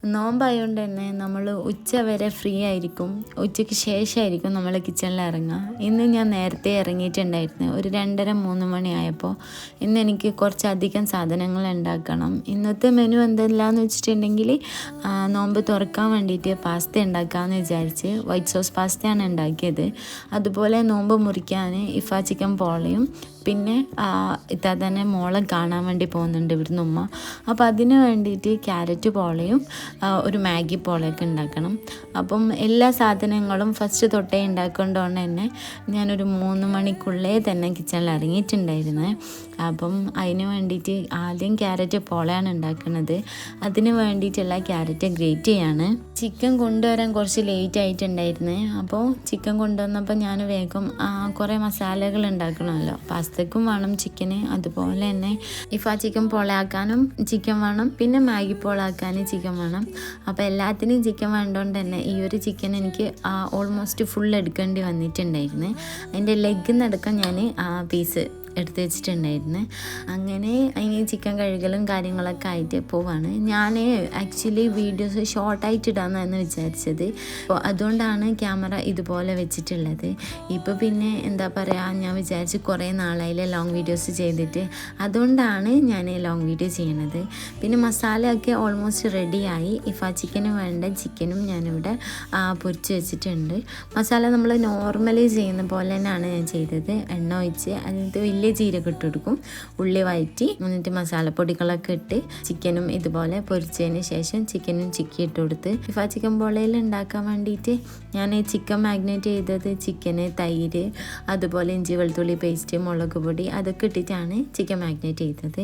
നോമ്പായതുകൊണ്ട് തന്നെ നമ്മൾ ഉച്ച വരെ ഫ്രീ ആയിരിക്കും. ഉച്ചയ്ക്ക് ശേഷമായിരിക്കും നമ്മൾ കിച്ചണിൽ ഇറങ്ങുക. ഇന്ന് ഞാൻ നേരത്തെ ഇറങ്ങിയിട്ടുണ്ടായിരുന്നു. ഒരു 2:30-3 മണിയായപ്പോൾ. ഇന്ന് എനിക്ക് കുറച്ചധികം സാധനങ്ങൾ ഉണ്ടാക്കണം. ഇന്നത്തെ മെനു എന്തെല്ലാമെന്ന് വെച്ചിട്ടുണ്ടെങ്കിൽ നോമ്പ് തുറക്കാൻ വേണ്ടിയിട്ട് പാസ്ത ഉണ്ടാക്കാമെന്ന് വിചാരിച്ച് വൈറ്റ് സോസ് പാസ്തയാണ് ഉണ്ടാക്കിയത്. അതുപോലെ നോമ്പ് മുറിക്കാൻ ഇഫ ചിക്കൻ പോളയും പിന്നെ ഇതാ തന്നെ മോളെ കാണാൻ വേണ്ടി പോകുന്നുണ്ട് ഇവിടുന്ന് ഉമ്മ. അപ്പോൾ അതിന് വേണ്ടിയിട്ട് ക്യാരറ്റ് പോളയും ഒരു മാഗി പോളയൊക്കെ ഉണ്ടാക്കണം. അപ്പം എല്ലാ സാധനങ്ങളും ഫസ്റ്റ് തൊട്ടേ ഉണ്ടാക്കേണ്ടതുകൊണ്ട് തന്നെ ഞാനൊരു 3 മണിക്കുള്ളേ തന്നെ കിച്ചണിൽ ഇറങ്ങിയിട്ടുണ്ടായിരുന്നത്. അപ്പം അതിന് വേണ്ടിയിട്ട് ആദ്യം ക്യാരറ്റ് പോളയാണ് ഉണ്ടാക്കുന്നത്. അതിന് വേണ്ടിയിട്ടുള്ള ക്യാരറ്റ് ഗ്രേറ്റ് ചെയ്യാണ്. ചിക്കൻ കൊണ്ടുവരാൻ കുറച്ച് ലേറ്റ് ആയിട്ടുണ്ടായിരുന്നു. അപ്പോൾ ചിക്കൻ കൊണ്ടുവന്നപ്പോൾ ഞാൻ വേഗം കുറേ മസാലകൾ ഉണ്ടാക്കണമല്ലോ. പാസ്തക്കും വേണം ചിക്കന്, അതുപോലെ തന്നെ ഇഫ ചിക്കൻ പോളയാക്കാനും ചിക്കൻ വേണം, പിന്നെ മാഗി പോളാക്കാനും ചിക്കൻ വേണം. അപ്പോൾ എല്ലാത്തിനും ചിക്കൻ വേണ്ടതുകൊണ്ട് തന്നെ ഈ ഒരു ചിക്കൻ എനിക്ക് ഓൾമോസ്റ്റ് ഫുൾ എടുക്കേണ്ടി വന്നിട്ടുണ്ടായിരുന്നു. അതിൻ്റെ ലെഗിൽ നിന്നടക്കം ഞാൻ പീസ് എടുത്ത് വെച്ചിട്ടുണ്ടായിരുന്നു. അങ്ങനെ അതിന് ചിക്കൻ കഴുകലും കാര്യങ്ങളൊക്കെ ആയിട്ട് പോവാണ്. ഞാൻ ആക്ച്വലി വീഡിയോസ് ഷോർട്ടായിട്ട് ഇടാമെന്നാണ് വിചാരിച്ചത്. അപ്പോൾ അതുകൊണ്ടാണ് ക്യാമറ ഇതുപോലെ വെച്ചിട്ടുള്ളത്. ഇപ്പോൾ പിന്നെ എന്താ പറയുക, ഞാൻ വിചാരിച്ച് കുറേ നാളായില്ലേ ലോങ് വീഡിയോസ് ചെയ്തിട്ട്, അതുകൊണ്ടാണ് ഞാൻ ലോങ് വീഡിയോ ചെയ്യണത്. പിന്നെ മസാലയൊക്കെ ഓൾമോസ്റ്റ് റെഡിയായി. ഇഫ ചിക്കന് വേണ്ട ചിക്കനും ഞാനിവിടെ പൊരിച്ച് വെച്ചിട്ടുണ്ട്. മസാല നമ്മൾ നോർമലി ചെയ്യുന്ന പോലെ തന്നെയാണ് ഞാൻ ചെയ്തത്. എണ്ണ ഒഴിച്ച് അതിനകത്ത് വലിയ ജീരകം ഇട്ട് കൊടുക്കും, ഉള്ളി വഴറ്റി, എന്നിട്ട് മസാലപ്പൊടികളൊക്കെ ഇട്ട് ചിക്കനും ഇതുപോലെ പൊരിച്ചതിന് ശേഷം ചിക്കനും ചിക്കി ഇട്ട് കൊടുത്ത് ഇഫ ചിക്കൻ പോളയിൽ ഉണ്ടാക്കാൻ വേണ്ടിയിട്ട് ഞാൻ ചിക്കൻ മാഗ്നേറ്റ് ചെയ്തത് ചിക്കന്, തൈര്, അതുപോലെ ഇഞ്ചി വെളുത്തുള്ളി പേസ്റ്റ്, മുളക് പൊടി അതൊക്കെ ഇട്ടിട്ടാണ് ചിക്കൻ മാഗ്നേറ്റ് ചെയ്തത്.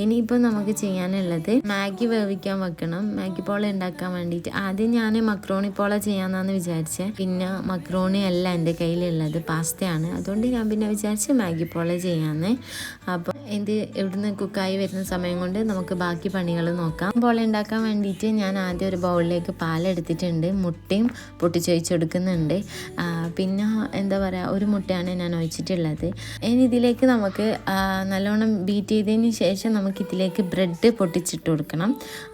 ഇനിയിപ്പോൾ നമുക്ക് ചെയ്യാനുള്ളത് മാഗി വേവിക്കാൻ വെക്കണം. മാഗി പോള ഉണ്ടാക്കാൻ വേണ്ടിയിട്ട് ആദ്യം ഞാൻ മക്രോണി പോള ചെയ്യാമെന്നാണ് വിചാരിച്ചത്. പിന്നെ മക്രോണി അല്ല എൻ്റെ കയ്യിലുള്ളത്, പാസ്തയാണ്. അതുകൊണ്ട് ഞാൻ പിന്നെ വിചാരിച്ച് മാഗി പോള ചെയ്യാമെന്ന്. അപ്പോൾ ഇത് ഇവിടുന്ന് കുക്കായി വരുന്ന സമയം കൊണ്ട് നമുക്ക് ബാക്കി പണികൾ നോക്കാം. പോള ഉണ്ടാക്കാൻ വേണ്ടിയിട്ട് ഞാൻ ആദ്യം ഒരു ബൗളിലേക്ക് പാലെടുത്തിട്ടുണ്ട്. മുട്ടയും പൊട്ടിച്ചൊഴിച്ചെടുക്കുന്നുണ്ട്. പിന്നെ എന്താ പറയുക, ഒരു മുട്ടയാണ് ഞാൻ ഒഴിച്ചിട്ടുള്ളത്. ഇനി ഇതിലേക്ക് നമുക്ക് നല്ലോണം ബീറ്റ് ചെയ്തതിന് ശേഷം നമുക്ക് ഇതിലേക്ക് ബ്രെഡ് പൊട്ടിച്ചിട്ട് കൊടുക്കണം.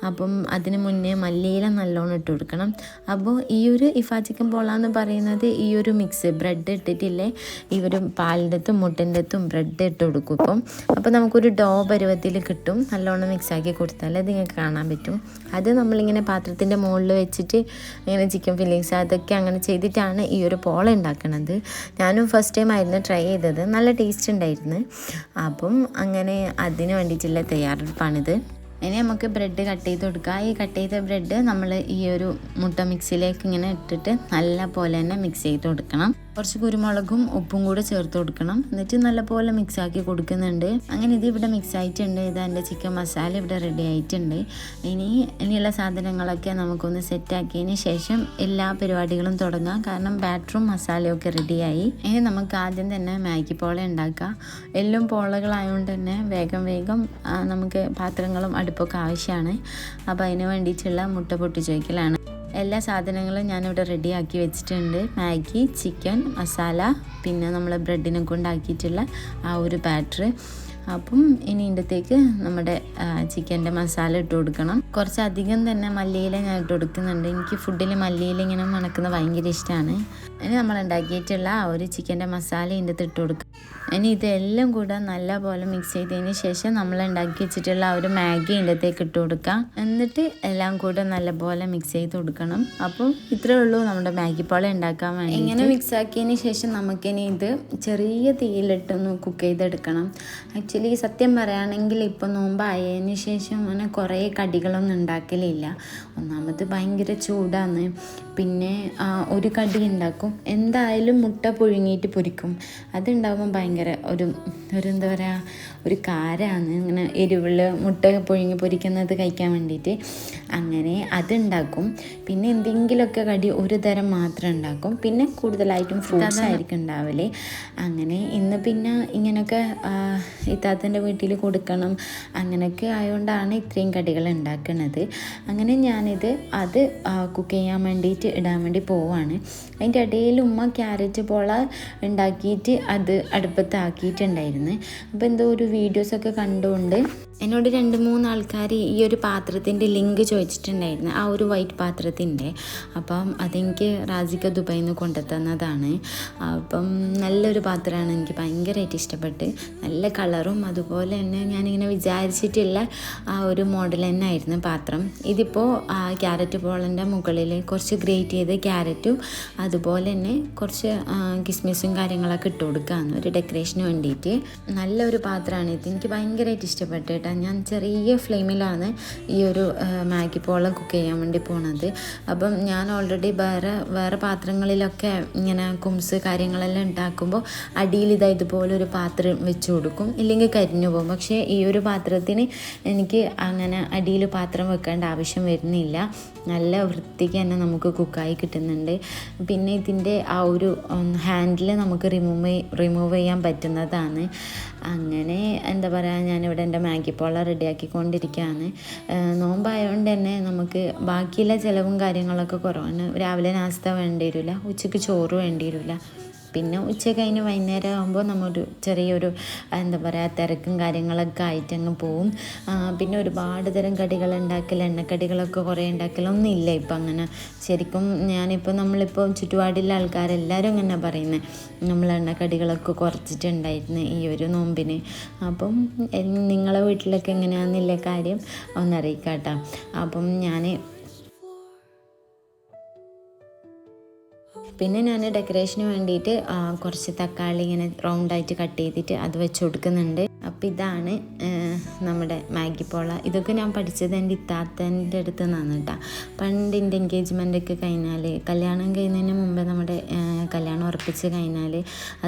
അപ്പം അതിന് മുന്നേ മല്ലിയില നല്ലോണം ഇട്ട് കൊടുക്കണം. അപ്പോൾ ഈ ഒരു ഇഫ ചിക്കൻ പോള എന്ന് പറയുന്നത് ഈ ഒരു മിക്സ് ബ്രെഡ് ഇട്ടിട്ടില്ലേ, ഈ ഒരു പാലിൻ്റെ അകത്തും മുട്ടൻ്റെ അകത്തും ബ്രെഡ് ഇട്ട് കൊടുക്കും. അപ്പോൾ നമുക്കൊരു ഡോ പരുവത്തിൽ കിട്ടും. നല്ലോണം മിക്സാക്കി കൊടുത്താൽ അത് നിങ്ങൾക്ക് കാണാൻ പറ്റും. അത് നമ്മളിങ്ങനെ പാത്രത്തിൻ്റെ മുകളിൽ വെച്ചിട്ട് ഇങ്ങനെ ചിക്കൻ ഫില്ലിങ്സ് അതൊക്കെ അങ്ങനെ ചെയ്തിട്ടാണ് ഈ ഒരു പോള ഉണ്ടാക്കുന്നത്. ഞാനും ഫസ്റ്റ് ടൈം ആയിരുന്നു ട്രൈ ചെയ്തത്, നല്ല ടേസ്റ്റ് ഉണ്ടായിരുന്നു. അപ്പം അങ്ങനെ അതിന് വേണ്ടിയിട്ടുള്ള തയ്യാറെടുപ്പാണിത്. ഇനി നമുക്ക് ബ്രെഡ് കട്ട് ചെയ്ത് കൊടുക്കുക. ഈ കട്ട് ചെയ്ത ബ്രെഡ് നമ്മൾ ഈ ഒരു മുട്ട മിക്സിയിലേക്ക് ഇങ്ങനെ ഇട്ടിട്ട് നല്ല പോലെ തന്നെ മിക്സ് ചെയ്ത് കൊടുക്കണം. കുറച്ച് കുരുമുളകും ഉപ്പും കൂടെ ചേർത്ത് കൊടുക്കണം. എന്നിട്ട് നല്ലപോലെ മിക്സാക്കി കൊടുക്കുന്നുണ്ട്. അങ്ങനെ ഇത് ഇവിടെ മിക്സ് ആയിട്ടുണ്ട്. ഇത് എൻ്റെ ചിക്കൻ മസാല ഇവിടെ റെഡി ആയിട്ടുണ്ട്. ഇനിയുള്ള സാധനങ്ങളൊക്കെ നമുക്കൊന്ന് സെറ്റാക്കിയതിന് ശേഷം എല്ലാ പരിപാടികളും തുടങ്ങാം. കാരണം ബാറ്ററും മസാലയും ഒക്കെ റെഡിയായി. ഇനി നമുക്ക് ആദ്യം തന്നെ മാഗി പോള ഉണ്ടാക്കാം. എല്ലാം പോളകളായതുകൊണ്ട് തന്നെ വേഗം നമുക്ക് പാത്രങ്ങളും അടുപ്പൊക്കെ ആവശ്യമാണ്. അപ്പോൾ അതിന് വേണ്ടിയിട്ടുള്ള മുട്ട പൊട്ടിച്ചൊഴിക്കലാണ്. എല്ലാ സാധനങ്ങളും ഞാനിവിടെ റെഡിയാക്കി വെച്ചിട്ടുണ്ട്. മാഗി, ചിക്കൻ മസാല, പിന്നെ നമ്മൾ ബ്രെഡിനെ കൊണ്ടാക്കിയിട്ടുള്ള ആ ഒരു ബാറ്റർ. അപ്പം ഇനി ഇതിൻ്റെത്തേക്ക് നമ്മുടെ ചിക്കൻ്റെ മസാല ഇട്ട് കൊടുക്കണം. കുറച്ചധികം തന്നെ മല്ലിയില ഞാൻ ഇട്ട് കൊടുക്കുന്നുണ്ട്. എനിക്ക് ഫുഡിൽ മല്ലിയില ഇങ്ങനെ മണക്കുന്നത് ഭയങ്കര ഇഷ്ടമാണ്. ഇനി നമ്മൾ ഉണ്ടാക്കിയിട്ടുള്ള ആ ഒരു ചിക്കൻ്റെ മസാല ഇതിൻ്റെ അകത്ത് ഇട്ട് കൊടുക്കുക. ഇനി ഇതെല്ലാം കൂടെ നല്ലപോലെ മിക്സ് ചെയ്തതിന് ശേഷം നമ്മൾ ഉണ്ടാക്കി വെച്ചിട്ടുള്ള ആ ഒരു മാഗി ഇതിൻ്റെ അകത്തേക്ക് ഇട്ട് കൊടുക്കാം. എന്നിട്ട് എല്ലാം കൂടെ നല്ലപോലെ മിക്സ് ചെയ്ത് കൊടുക്കണം. അപ്പം ഇത്രയേ ഉള്ളൂ നമ്മുടെ മാഗി പോള ഉണ്ടാക്കാൻ വേണ്ടി. ഇങ്ങനെ മിക്സ് ആക്കിയതിന് ശേഷം നമുക്കിനി ഇത് ചെറിയ തീയിലിട്ടൊന്ന് കുക്ക് ചെയ്തെടുക്കണം. ആക്ച്വലി സത്യം പറയുകയാണെങ്കിൽ ഇപ്പോൾ നോമ്പായതിന് ശേഷം അങ്ങനെ കുറേ കടികളൊന്നും ഉണ്ടാക്കലില്ല. ഒന്നാമത് ഭയങ്കര ചൂടാണ്. പിന്നെ ഒരു കടി ഉണ്ടാക്കും, എന്തായാലും മുട്ട പുഴുങ്ങിയിട്ട് പൊരിക്കും. അതുണ്ടാകുമ്പോൾ ഭയങ്കര ഒരു എന്താ പറയുക, ഒരു കാരാണ്. ഇങ്ങനെ എരിവുള്ള മുട്ട പുഴുങ്ങി പൊരിക്കുന്നത് കഴിക്കാൻ വേണ്ടിയിട്ട് അങ്ങനെ അതുണ്ടാക്കും. പിന്നെ എന്തെങ്കിലുമൊക്കെ കടി ഒരു തരം മാത്രം ഉണ്ടാക്കും. പിന്നെ കൂടുതലായിട്ടും ഫ്രൂട്ട്സ് ആയിരിക്കും ഉണ്ടാവല്. അങ്ങനെ ഇന്ന് പിന്നെ ഇങ്ങനെയൊക്കെ ഇത്താത്തൻ്റെ വീട്ടിൽ കൊടുക്കണം അങ്ങനെയൊക്കെ ആയതുകൊണ്ടാണ് ഇത്രയും കടികൾ ഉണ്ടാക്കുന്നത്. അങ്ങനെ ഞാനിത് കുക്ക് ചെയ്യാൻ വേണ്ടിയിട്ട് ഇടാൻ വേണ്ടി പോവാണ്. അതിൻ്റെ ഇടയിൽ ഉമ്മ ക്യാരറ്റ് പോള ഉണ്ടാക്കിയിട്ട് അത് അടുപ്പത്താക്കിയിട്ടുണ്ടായിരുന്നു. അപ്പോൾ എന്തോ ഒരു വീഡിയോസൊക്കെ കണ്ടുകൊണ്ട് എന്നോട് 2-3 ആൾക്കാർ ഈ ഒരു പാത്രത്തിൻ്റെ ലിങ്ക് ചോദിച്ചിട്ടുണ്ടായിരുന്നു, ആ ഒരു വൈറ്റ് പാത്രത്തിൻ്റെ. അപ്പം അതെനിക്ക് റാസിക ദുബായിൽ നിന്ന് കൊണ്ടുതന്നതാണ്. അപ്പം നല്ലൊരു പാത്രമാണ്, എനിക്ക് ഭയങ്കരമായിട്ട് ഇഷ്ടപ്പെട്ട്. നല്ല കളറും അതുപോലെ തന്നെ ഞാനിങ്ങനെ വിചാരിച്ചിട്ടുള്ള ആ ഒരു മോഡൽ തന്നെ ആയിരുന്നു പാത്രം. ഇതിപ്പോൾ ക്യാരറ്റ് ബോളിൻ്റെ മുകളിൽ കുറച്ച് ഗ്രേറ്റ് ചെയ്ത് ക്യാരറ്റും അതുപോലെ തന്നെ കുറച്ച് കിസ്മിസും കാര്യങ്ങളൊക്കെ ഇട്ട് കൊടുക്കുകയാണ് ഒരു ഡെക്കറേഷന് വേണ്ടിയിട്ട്. നല്ലൊരു പാത്രമാണ് ഇത്, എനിക്ക് ഭയങ്കരമായിട്ട് ഇഷ്ടപ്പെട്ടു കേട്ടോ. ഞാൻ ചെറിയ ഫ്ലെയിമിലാണ് ഈ ഒരു മാഗി പോള കുക്ക് ചെയ്യാൻ വേണ്ടി പോണത്. അപ്പം ഞാൻ ഓൾറെഡി വേറെ പാത്രങ്ങളിലൊക്കെ ഇങ്ങനെ കുംസ് കാര്യങ്ങളെല്ലാം ഉണ്ടാക്കുമ്പോൾ അടിയിൽ ഇതുപോലെ ഒരു പാത്രം വെച്ച് കൊടുക്കും, ഇല്ലെങ്കിൽ കരിഞ്ഞു പോകും. പക്ഷേ ഈ ഒരു പാത്രത്തിന് എനിക്ക് അങ്ങനെ അടിയിൽ പാത്രം വെക്കേണ്ട ആവശ്യം വരുന്നില്ല, നല്ല വൃത്തിക്ക് തന്നെ നമുക്ക് കുക്കായി കിട്ടുന്നുണ്ട്. പിന്നെ ഇതിൻ്റെ ആ ഒരു ഹാൻഡിൽ നമുക്ക് റിമൂവ് ചെയ്യാൻ പറ്റുന്നതാണ്. അങ്ങനെ എന്താ പറയുക, ഞാനിവിടെ എൻ്റെ മാഗി പോള റെഡിയാക്കിക്കൊണ്ടിരിക്കുകയാണ്. നോമ്പായതുകൊണ്ട് തന്നെ നമുക്ക് ബാക്കിയുള്ള ചിലവും കാര്യങ്ങളൊക്കെ കുറവാണ്. രാവിലെ നാസ്ത വേണ്ടി വരില്ല, ഉച്ചയ്ക്ക് ചോറ് വേണ്ടി വരില്ല. പിന്നെ ഉച്ച കഴിഞ്ഞ് വൈകുന്നേരം ആകുമ്പോൾ നമ്മൊരു ചെറിയൊരു എന്താ പറയുക തിരക്കും കാര്യങ്ങളൊക്കെ ആയിട്ടങ്ങ് പോവും. പിന്നെ ഒരുപാട് തരം കടികൾ ഉണ്ടാക്കൽ, എണ്ണക്കടികളൊക്കെ കുറേ ഉണ്ടാക്കലൊന്നും ഇല്ല ഇപ്പം അങ്ങനെ. ശരിക്കും നമ്മളിപ്പോൾ ചുറ്റുപാടിലുള്ള ആൾക്കാരെല്ലാവരും അങ്ങനെ പറയുന്നത്, നമ്മൾ എണ്ണക്കടികളൊക്കെ കുറച്ചിട്ടുണ്ടായിരുന്നു ഈ ഒരു നോമ്പിന്. അപ്പം നിങ്ങളെ വീട്ടിലൊക്കെ എങ്ങനെയാണെന്നുള്ള കാര്യം ഒന്നറിയിക്കാം കേട്ടോ. അപ്പം പിന്നെ ഞാൻ ഡെക്കറേഷന് വേണ്ടിയിട്ട് കുറച്ച് തക്കാളി ഇങ്ങനെ റൗണ്ടായിട്ട് കട്ട് ചെയ്തിട്ട് അത് വെച്ച് കൊടുക്കുന്നുണ്ട്. അപ്പോൾ ഇതാണ് നമ്മുടെ മാഗി പോള. ഇതൊക്കെ ഞാൻ പഠിച്ചത് എൻ്റെ ഇത്താത്തൻ്റെ അടുത്ത് നിന്നാണ് കേട്ടോ. പണ്ട് എൻ്റെ എൻഗേജ്മെൻ്റൊക്കെ കഴിഞ്ഞാൽ, കല്യാണം കഴിയുന്നതിന് മുമ്പ് നമ്മുടെ കല്യാണം ഉറപ്പിച്ച് കഴിഞ്ഞാൽ,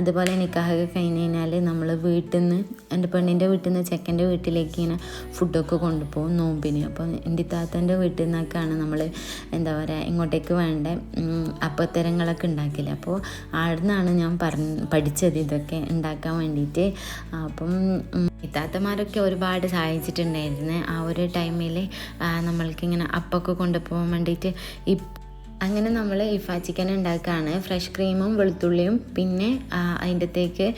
അതുപോലെ നിക്കാഹൊക്കെ കഴിഞ്ഞ് കഴിഞ്ഞാൽ നമ്മൾ വീട്ടിൽ നിന്ന്, എൻ്റെ പെണ്ണിൻ്റെ വീട്ടിൽ നിന്ന് ചെക്കൻ്റെ വീട്ടിലേക്ക് ഇങ്ങനെ ഫുഡൊക്കെ കൊണ്ടുപോകും നോമ്പിന്. അപ്പോൾ എൻ്റെ ഇത്താത്തൻ്റെ വീട്ടിൽ നിന്നൊക്കെയാണ് നമ്മൾ എന്താ പറയുക ഇങ്ങോട്ടേക്ക് വേണ്ട അപ്പത്തരങ്ങളൊക്കെ ഉണ്ടാക്കില്ല. അപ്പോൾ അവിടെ നിന്നാണ് ഞാൻ പഠിച്ചത് ഇതൊക്കെ ഉണ്ടാക്കാൻ വേണ്ടിയിട്ട്. അപ്പം ഇത്താത്തമാരൊക്കെ ഒരുപാട് സഹായിച്ചിട്ടുണ്ടായിരുന്നു ആ ഒരു ടൈമിൽ നമ്മൾക്കിങ്ങനെ അപ്പൊക്കെ കൊണ്ടുപോകാൻ വേണ്ടിയിട്ട്. അങ്ങനെ നമ്മൾ ഇഫ ചിക്കൻ ഉണ്ടാക്കുകയാണ്. ഫ്രഷ് ക്രീമും വെളുത്തുള്ളിയും പിന്നെ അതിൻ്റെ അകത്തേക്ക്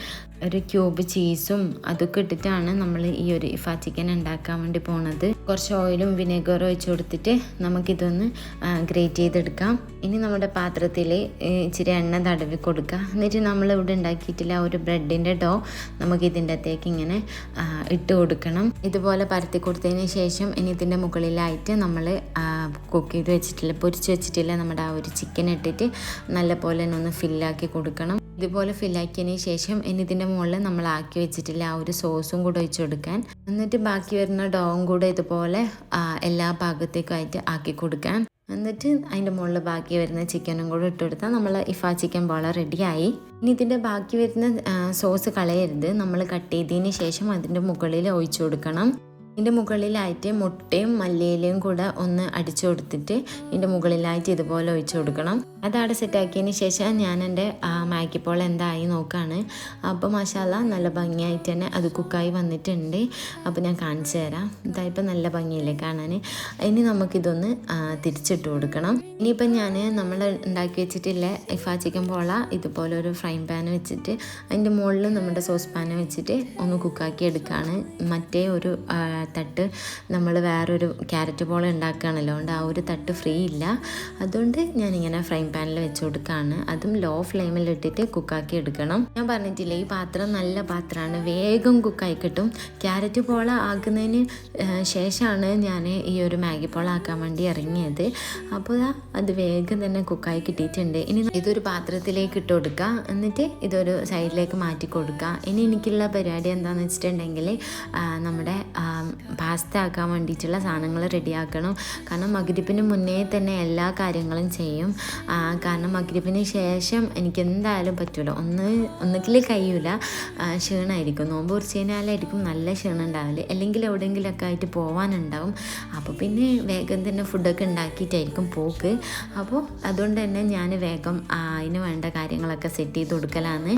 ഒരു ക്യൂബ് ചീസും അതൊക്കെ ഇട്ടിട്ടാണ് നമ്മൾ ഈ ഒരു ഇഫ ചിക്കൻ ഉണ്ടാക്കാൻ വേണ്ടി പോണത്. കുറച്ച് ഓയിലും വിനെഗറും ഒഴിച്ച് കൊടുത്തിട്ട് നമുക്കിതൊന്ന് ഗ്രേറ്റ് ചെയ്തെടുക്കാം. ഇനി നമ്മുടെ പാത്രത്തിൽ ഇച്ചിരി എണ്ണ തടവി കൊടുക്കുക. എന്നിട്ട് നമ്മളിവിടെ ഉണ്ടാക്കിയിട്ടില്ല ഒരു ബ്രെഡിൻ്റെ ഡോ നമുക്കിതിൻ്റെ അകത്തേക്ക് ഇങ്ങനെ ഇട്ട് കൊടുക്കണം. ഇതുപോലെ പരത്തി കൊടുത്തതിന് ശേഷം ഇനി ഇതിൻ്റെ മുകളിലായിട്ട് നമ്മൾ കുക്ക് ചെയ്ത് വെച്ചിട്ടില്ല, പൊരിച്ച് വെച്ചിട്ടില്ല നമ്മുടെ ആ ഒരു ചിക്കൻ ഇട്ടിട്ട് നല്ല പോലെ തന്നെ ഒന്ന് ഫില്ലാക്കി കൊടുക്കണം. ഇതുപോലെ ഫില്ലാക്കിയതിന് ശേഷം ഇനി ഇതിൻ്റെ മുകളിൽ നമ്മൾ ആക്കി വെച്ചിട്ടില്ല ആ ഒരു സോസും കൂടെ ഒഴിച്ച് കൊടുക്കാൻ. എന്നിട്ട് ബാക്കി വരുന്ന ഡോവും കൂടെ ഇതുപോലെ എല്ലാ ഭാഗത്തേക്കുമായിട്ട് ആക്കി കൊടുക്കാൻ. എന്നിട്ട് അതിൻ്റെ മുകളിൽ ബാക്കി വരുന്ന ചിക്കനും കൂടെ ഇട്ട് കൊടുത്താൽ നമ്മൾ ഇഫ ചിക്കൻ പോള റെഡിയായി. ഇനി ഇതിൻ്റെ ബാക്കി വരുന്ന സോസ് കളയരുത്, നമ്മൾ കട്ട് ചെയ്തതിന് ശേഷം അതിൻ്റെ മുകളിൽ ഒഴിച്ചു കൊടുക്കണം. ഇതിൻ്റെ മുകളിലായിട്ട് മുട്ടയും മല്ലിയിലയും കൂടെ ഒന്ന് അടിച്ചു കൊടുത്തിട്ട് ഇതിൻ്റെ മുകളിലായിട്ട് ഇതുപോലെ ഒഴിച്ചു കൊടുക്കണം. അതവിടെ സെറ്റാക്കിയതിന് ശേഷം ഞാൻ എൻ്റെ മാഗി പോള എന്തായി നോക്കുകയാണ്. അപ്പോൾ മസാല നല്ല ഭംഗിയായിട്ട് തന്നെ അത് കുക്കായി വന്നിട്ടുണ്ട്. അപ്പോൾ ഞാൻ കാണിച്ചു തരാം. ഇതായിപ്പോൾ നല്ല ഭംഗിയില്ലേ കാണാൻ. ഇനി നമുക്കിതൊന്ന് തിരിച്ചിട്ട് കൊടുക്കണം. ഇനിയിപ്പം നമ്മൾ ഉണ്ടാക്കി വെച്ചിട്ടില്ല ഇഫ ചിക്കൻ പോള ഇതുപോലെ ഒരു ഫ്രൈ പാൻ വെച്ചിട്ട് അതിൻ്റെ മുകളിൽ നമ്മുടെ സോസ് പാൻ വെച്ചിട്ട് ഒന്ന് കുക്കാക്കി എടുക്കുകയാണ്. മറ്റേ ഒരു തട്ട് നമ്മൾ വേറൊരു ക്യാരറ്റ് പോള ഉണ്ടാക്കുകയാണല്ലോ, അതുകൊണ്ട് ആ ഒരു തട്ട് ഫ്രീ ഇല്ല. അതുകൊണ്ട് ഞാനിങ്ങനെ ഫ്രൈ പാനിൽ വെച്ച് കൊടുക്കുകയാണ്. അതും ലോ ഫ്ലെയിമിലിട്ടിട്ട് കുക്കാക്കി എടുക്കണം. ഞാൻ പറഞ്ഞിട്ടില്ലേ ഈ പാത്രം നല്ല പാത്രമാണ്, വേഗം കുക്കായി കിട്ടും. ക്യാരറ്റ് പോള ആക്കുന്നതിന് ശേഷമാണ് ഞാൻ ഈ ഒരു മാഗി പോള ആക്കാൻ വേണ്ടി ഇറങ്ങിയത്. അപ്പോൾ അത് വേഗം തന്നെ കുക്കായി കിട്ടിയിട്ടുണ്ട്. ഇനി ഇതൊരു പാത്രത്തിലേക്ക് ഇട്ട് കൊടുക്കുക, എന്നിട്ട് ഇതൊരു സൈഡിലേക്ക് മാറ്റി കൊടുക്കുക. ഇനി എനിക്കുള്ള പരിപാടി എന്താണെന്ന് വെച്ചിട്ടുണ്ടെങ്കിൽ നമ്മുടെ പാസ്ത ആക്കാൻ വേണ്ടിയിട്ടുള്ള സാധനങ്ങൾ റെഡിയാക്കണം. കാരണം മഗ്രിബിന് മുന്നേ തന്നെ എല്ലാ കാര്യങ്ങളും ചെയ്യും. കാരണം മഗ്രിബിന് ശേഷം എനിക്ക് എന്തായാലും പറ്റില്ല, ഒന്നുകിൽ കഴിയില്ല, ക്ഷീണമായിരിക്കും. നോമ്പ് കുറിച്ച് കഴിഞ്ഞാലായിരിക്കും നല്ല ക്ഷീണം ഉണ്ടാവില്ല, അല്ലെങ്കിൽ എവിടെയെങ്കിലുമൊക്കെ ആയിട്ട് പോകാനുണ്ടാവും. അപ്പോൾ പിന്നെ വേഗം തന്നെ ഫുഡൊക്കെ ഉണ്ടാക്കിയിട്ടായിരിക്കും പോക്ക്. അപ്പോൾ അതുകൊണ്ട് തന്നെ ഞാൻ വേഗം അതിന് വേണ്ട കാര്യങ്ങളൊക്കെ സെറ്റ് ചെയ്ത് കൊടുക്കലാണ്.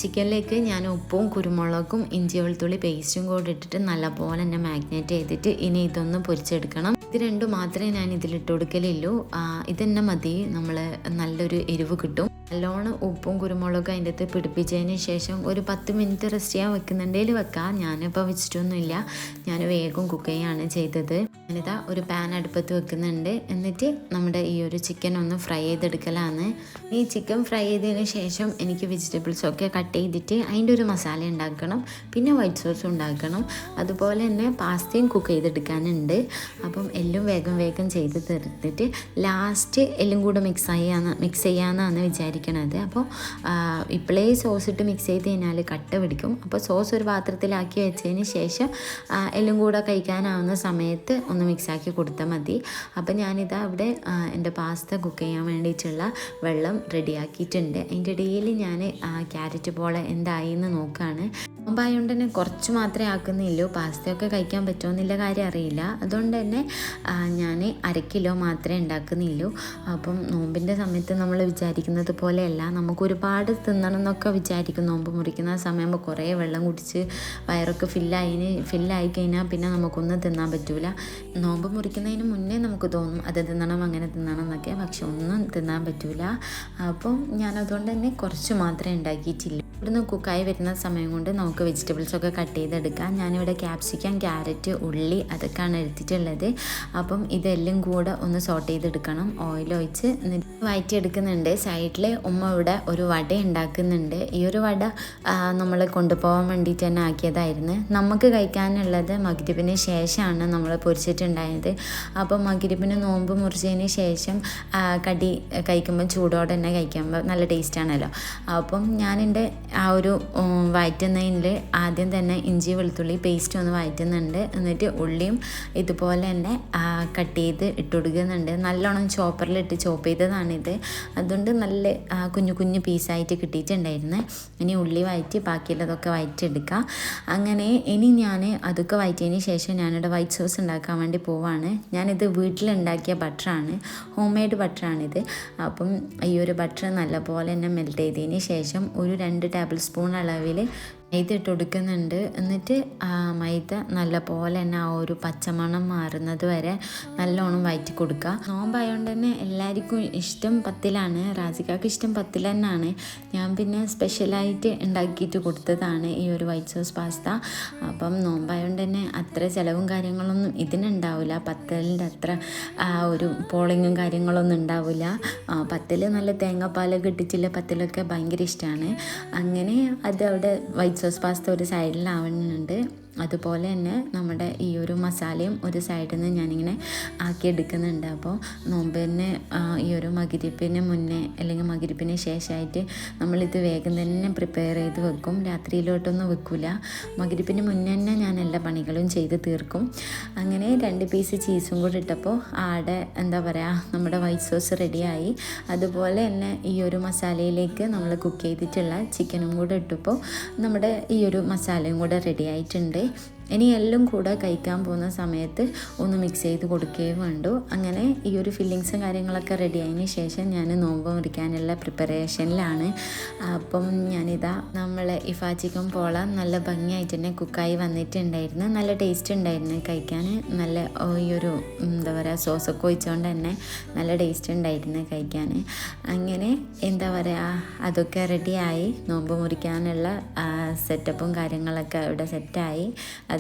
ചിക്കനിലേക്ക് ഞാൻ ഉപ്പും കുരുമുളകും ഇഞ്ചി വെളുത്തുള്ളി പേസ്റ്റും കൂടെ ഇട്ടിട്ട് നല്ലപോലെ തന്നെ മാഗ്നേറ്റ് ചെയ്തിട്ട് ഇനി ഇതൊന്ന് പൊരിച്ചെടുക്കണം. ഇത് രണ്ടും മാത്രമേ ഞാൻ ഇതിലിട്ട് കൊടുക്കലുള്ളൂ. ഇതന്നെ മതി, നമ്മൾ നല്ലൊരു എരിവ് കിട്ടും. നല്ലോണം ഉപ്പും കുരുമുളകും അതിൻ്റെ അകത്ത് പിടിപ്പിച്ചതിന് ശേഷം ഒരു 10 മിനിറ്റ് റെസ്റ്റ് ചെയ്യാൻ വെക്കുന്നുണ്ടെങ്കിൽ വെക്കാം. ഞാനിപ്പോൾ വെച്ചിട്ടൊന്നുമില്ല, ഞാൻ വേഗം കുക്ക് ചെയ്യുകയാണ് ചെയ്തത്. ഞാനിതാ ഒരു പാൻ അടുപ്പത്ത് വെക്കുന്നുണ്ട്. എന്നിട്ട് നമ്മുടെ ഈ ഒരു ചിക്കൻ ഒന്ന് ഫ്രൈ ചെയ്തെടുക്കലാണ്. ഈ ചിക്കൻ ഫ്രൈ ചെയ്തതിന് ശേഷം എനിക്ക് വെജിറ്റബിൾസൊക്കെ കട്ട് ചെയ്തിട്ട് അതിൻ്റെ ഒരു മസാല ഉണ്ടാക്കണം, പിന്നെ വൈറ്റ് സോസ് ഉണ്ടാക്കണം, അതുപോലെ തന്നെ പാസ്തയും കുക്ക് ചെയ്തെടുക്കാനുണ്ട്. അപ്പം എല്ലാം വേഗം വേഗം ചെയ്ത് തീർത്തിട്ട് ലാസ്റ്റ് എല്ലാം കൂടെ മിക്സ് ചെയ്യാമെന്നാണ് വിചാരിക്കണത്. അപ്പോൾ ഇപ്പോഴേ സോസ് ഇട്ട് മിക്സ് ചെയ്ത് കഴിഞ്ഞാൽ കട്ട പിടിക്കും. അപ്പോൾ സോസ് ഒരു പാത്രത്തിലാക്കി വെച്ചതിന് ശേഷം എല്ലാം കൂടെ കഴിക്കാനാവുന്ന സമയത്ത് ഒന്ന് മിക്സാക്കി കൊടുത്താൽ മതി. അപ്പോൾ ഞാനിതാ അവിടെ എൻ്റെ പാസ്ത കുക്ക് ചെയ്യാൻ വേണ്ടിയിട്ടുള്ള വെള്ളം റെഡിയാക്കിയിട്ടുണ്ട്. അതിൻ്റെ ഇടയിൽ ഞാൻ ക്യാരറ്റ് പോലെ എന്തായി എന്ന് നോക്കുകയാണ്. നോമ്പായതുകൊണ്ട് തന്നെ കുറച്ച് മാത്രമേ ആക്കുന്നില്ലൂ. പാസ്തയൊക്കെ കഴിക്കാൻ പറ്റുമെന്നില്ല കാര്യം അറിയില്ല. അതുകൊണ്ട് തന്നെ ഞാൻ 1/2 കിലോ മാത്രമേ ഉണ്ടാക്കുന്നില്ലൂ. അപ്പം നോമ്പിൻ്റെ സമയത്ത് നമ്മൾ വിചാരിക്കുന്നത് പോലെയല്ല, നമുക്ക് ഒരുപാട് തിന്നണം എന്നൊക്കെ വിചാരിക്കും. നോമ്പ് മുറിക്കുന്ന സമയമാകുമ്പോൾ കുറേ വെള്ളം കുടിച്ച് വയറൊക്കെ ഫില്ലായി കഴിഞ്ഞാൽ പിന്നെ നമുക്കൊന്നും തിന്നാൻ പറ്റൂല. നോമ്പ് മുറിക്കുന്നതിന് മുന്നേ നമുക്ക് തോന്നും അത് തിന്നണം അങ്ങനെ തിന്നണം എന്നൊക്കെ, പക്ഷെ ഒന്നും തിന്നാൻ പറ്റൂല. അപ്പം ഞാനതുകൊണ്ട് തന്നെ കുറച്ച് മാത്രമേ ഉണ്ടാക്കിയിട്ടില്ല. ഇവിടുന്ന് കുക്കായി വരുന്ന സമയം കൊണ്ട് നമുക്ക് വെജിറ്റബിൾസൊക്കെ കട്ട് ചെയ്തെടുക്കാം. ഞാനിവിടെ ക്യാപ്സിക്കം, ക്യാരറ്റ്, ഉള്ളി അതൊക്കെയാണ് എടുത്തിട്ടുള്ളത്. അപ്പം ഇതെല്ലാം കൂടെ ഒന്ന് സോട്ട് ചെയ്തെടുക്കണം. ഓയിൽ ഒഴിച്ച് വഴറ്റിയെടുക്കുന്നുണ്ട്. സൈഡിൽ ഉമ്മ ഇവിടെ ഒരു വട ഉണ്ടാക്കുന്നുണ്ട്. ഈ ഒരു വട നമ്മൾ കൊണ്ടുപോകാൻ വേണ്ടിയിട്ട് തന്നെ ആക്കിയതായിരുന്നു. നമുക്ക് കഴിക്കാനുള്ളത് മഗ്രിബിന് ശേഷമാണ് നമ്മൾ പൊരിച്ചിട്ടുണ്ടായത്. അപ്പം മഗ്രിബിന് നോമ്പ് മുറിച്ചതിന് ശേഷം കടി കഴിക്കുമ്പോൾ ചൂടോടെ തന്നെ കഴിക്കുമ്പോൾ നല്ല ടേസ്റ്റാണല്ലോ. അപ്പം ഞാനെൻ്റെ ആ ഒരു വഴറ്റുന്നതിൽ ആദ്യം തന്നെ ഇഞ്ചി വെളുത്തുള്ളി പേസ്റ്റ് ഒന്ന് വഴറ്റുന്നുണ്ട്. എന്നിട്ട് ഉള്ളിയും ഇതുപോലെ തന്നെ കട്ട് ചെയ്ത് ഇട്ട് കൊടുക്കുന്നുണ്ട്. നല്ലോണം ചോപ്പറിലിട്ട് ചോപ്പ് ചെയ്തതാണിത്. അതുകൊണ്ട് നല്ല കുഞ്ഞു കുഞ്ഞു പീസായിട്ട് കിട്ടിയിട്ടുണ്ടായിരുന്നു. ഇനി ഉള്ളി വഴറ്റി ബാക്കിയുള്ളതൊക്കെ വഴറ്റിയെടുക്കാം. അങ്ങനെ ഇനി ഞാൻ അതൊക്കെ വഴറ്റിയതിന് ശേഷം ഞാനിവിടെ വൈറ്റ് സോസ് ഉണ്ടാക്കാൻ വേണ്ടി പോവാണ്. ഞാനിത് വീട്ടിലുണ്ടാക്കിയ ബട്ടറാണ്, ഹോം മെയ്ഡ് ബട്ടറാണിത്. അപ്പം ഈ ഒരു ബട്ടർ നല്ലപോലെ തന്നെ മെൽറ്റ് ചെയ്തതിന് ശേഷം ഒരു 2 ടേബിൾ സ്പൂൺ അളവിൽ മൈദ ഇട്ട് കൊടുക്കുന്നുണ്ട്. എന്നിട്ട് മൈദ നല്ല പോലെ തന്നെ ആ ഒരു പച്ചമണം മാറുന്നത് വരെ നല്ലോണം വഴറ്റി കൊടുക്കുക. നോമ്പായതുകൊണ്ട് തന്നെ എല്ലാവർക്കും ഇഷ്ടം പത്തിലാണ്. റാസിക്കാക്ക് ഇഷ്ടം പത്തിൽ തന്നെയാണ്. ഞാൻ പിന്നെ സ്പെഷ്യലായിട്ട് ഉണ്ടാക്കിയിട്ട് കൊടുത്തതാണ് ഈ ഒരു വൈറ്റ് സോസ് പാസ്ത. അപ്പം നോമ്പായതുകൊണ്ട് തന്നെ അത്ര ചിലവും കാര്യങ്ങളൊന്നും ഇതിനുണ്ടാവില്ല. പത്തലിൻ്റെ അത്ര ഒരു പോളിങ്ങും കാര്യങ്ങളൊന്നും ഉണ്ടാവില്ല. പത്തിൽ നല്ല തേങ്ങാപ്പാലൊക്കെ ഇട്ടിട്ടുള്ള പത്തിലൊക്കെ ഭയങ്കര ഇഷ്ടമാണ്. അങ്ങനെ അത് അവിടെ വൈറ്റ് സോസ് പാസ്ത ഒരു സൈഡിലാവുന്നുണ്ട്. അതുപോലെ തന്നെ നമ്മുടെ ഈ ഒരു മസാലയും ഒരു സൈഡിൽ നിന്ന് ഞാനിങ്ങനെ ആക്കിയെടുക്കുന്നുണ്ട്. അപ്പോൾ നോമ്പിന് ഈ ഒരു മഗ്രിബിന് മുന്നേ അല്ലെങ്കിൽ മഗ്രിബിന് ശേഷമായിട്ട് നമ്മളിത് വേഗം തന്നെ പ്രിപ്പയർ ചെയ്ത് വെക്കും. രാത്രിയിലോട്ടൊന്നും വെക്കില്ല. മഗ്രിബിന് മുന്നേ തന്നെ ഞാൻ എല്ലാ പണികളും ചെയ്ത് തീർക്കും. അങ്ങനെ 2 പീസ് ചീസും കൂടി ഇട്ടപ്പോൾ ആടെ എന്താ പറയുക, നമ്മുടെ വൈറ്റ് സോസ് റെഡിയായി. അതുപോലെ തന്നെ ഈ ഒരു മസാലയിലേക്ക് നമ്മൾ കുക്ക് ചെയ്തിട്ടുള്ള ചിക്കനും കൂടെ ഇട്ടപ്പോൾ നമ്മുടെ ഈ ഒരു മസാലയും കൂടെ റെഡി ആയിട്ടുണ്ട്. ഇനി എല്ലാം കൂടെ കഴിക്കാൻ പോകുന്ന സമയത്ത് ഒന്ന് മിക്സ് ചെയ്ത് കൊടുക്കുകയും വേണ്ടു. അങ്ങനെ ഈ ഒരു ഫില്ലിങ്സും കാര്യങ്ങളൊക്കെ റെഡി ആയതിന് ശേഷം ഞാൻ നോമ്പ് മുറിക്കാനുള്ള പ്രിപ്പറേഷനിലാണ്. അപ്പം ഞാനിതാ നമ്മളെ ഇഫാ ചിക്കൻ പോള നല്ല ഭംഗിയായിട്ട് തന്നെ കുക്കായി വന്നിട്ടുണ്ടായിരുന്നു. നല്ല ടേസ്റ്റ് ഉണ്ടായിരുന്നു കഴിക്കാൻ. നല്ല ഈ ഒരു എന്താ പറയുക സോസൊക്കെ ഒഴിച്ചുകൊണ്ട് തന്നെ നല്ല ടേസ്റ്റ് ഉണ്ടായിരുന്നു കഴിക്കാൻ. അങ്ങനെ എന്താ പറയുക അതൊക്കെ റെഡിയായി. നോമ്പ് മുറിക്കാനുള്ള സെറ്റപ്പും കാര്യങ്ങളൊക്കെ ഇവിടെ സെറ്റായി.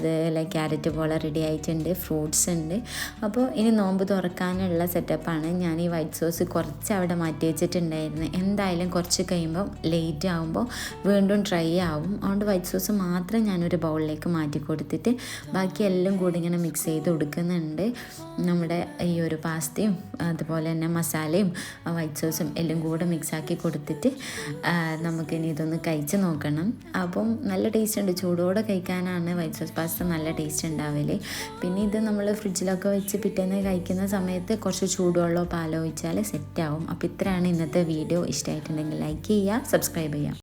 അതുപോലെ ക്യാരറ്റ് പോലെ റെഡി ആയിട്ടുണ്ട്, ഫ്രൂട്ട്സ് ഉണ്ട്. അപ്പോൾ ഇനി നോമ്പ് തുറക്കാനുള്ള സെറ്റപ്പാണ്. ഞാൻ ഈ വൈറ്റ് സോസ് കുറച്ച് അവിടെ മാറ്റി വെച്ചിട്ടുണ്ടായിരുന്നു. എന്തായാലും കുറച്ച് കഴിയുമ്പോൾ ലേറ്റ് ആകുമ്പോൾ വീണ്ടും ഡ്രൈ ആവും. അതുകൊണ്ട് വൈറ്റ് സോസ് മാത്രം ഞാനൊരു ബൗളിലേക്ക് മാറ്റി കൊടുത്തിട്ട് ബാക്കി എല്ലാം കൂടി ഇങ്ങനെ മിക്സ് ചെയ്ത് കൊടുക്കുന്നുണ്ട്. നമ്മുടെ ഈ ഒരു പാസ്തയും അതുപോലെ തന്നെ മസാലയും വൈറ്റ് സോസും എല്ലാം കൂടെ മിക്സാക്കി കൊടുത്തിട്ട് നമുക്കിനി ഇതൊന്ന് കഴിച്ച് നോക്കണം. അപ്പം നല്ല ടേസ്റ്റ് ഉണ്ട്. ചൂടോടെ കഴിക്കാനാണ് വൈറ്റ് സോസ് പാസ്ത നല്ല ടേസ്റ്റ് ഉണ്ടാവില്ലേ. പിന്നെ ഇത് നമ്മൾ ഫ്രിഡ്ജിലൊക്കെ വെച്ച് പിറ്റേന്ന് കഴിക്കുന്ന സമയത്ത് കുറച്ച് ചൂടുവെള്ളമോ പാലോ ഒഴിച്ചാൽ സെറ്റാവും. അപ്പോൾ ഇത്രയാണ് ഇന്നത്തെ വീഡിയോ. ഇഷ്ടമായിട്ടുണ്ടെങ്കിൽ ലൈക്ക് ചെയ്യുക, സബ്സ്ക്രൈബ് ചെയ്യുക.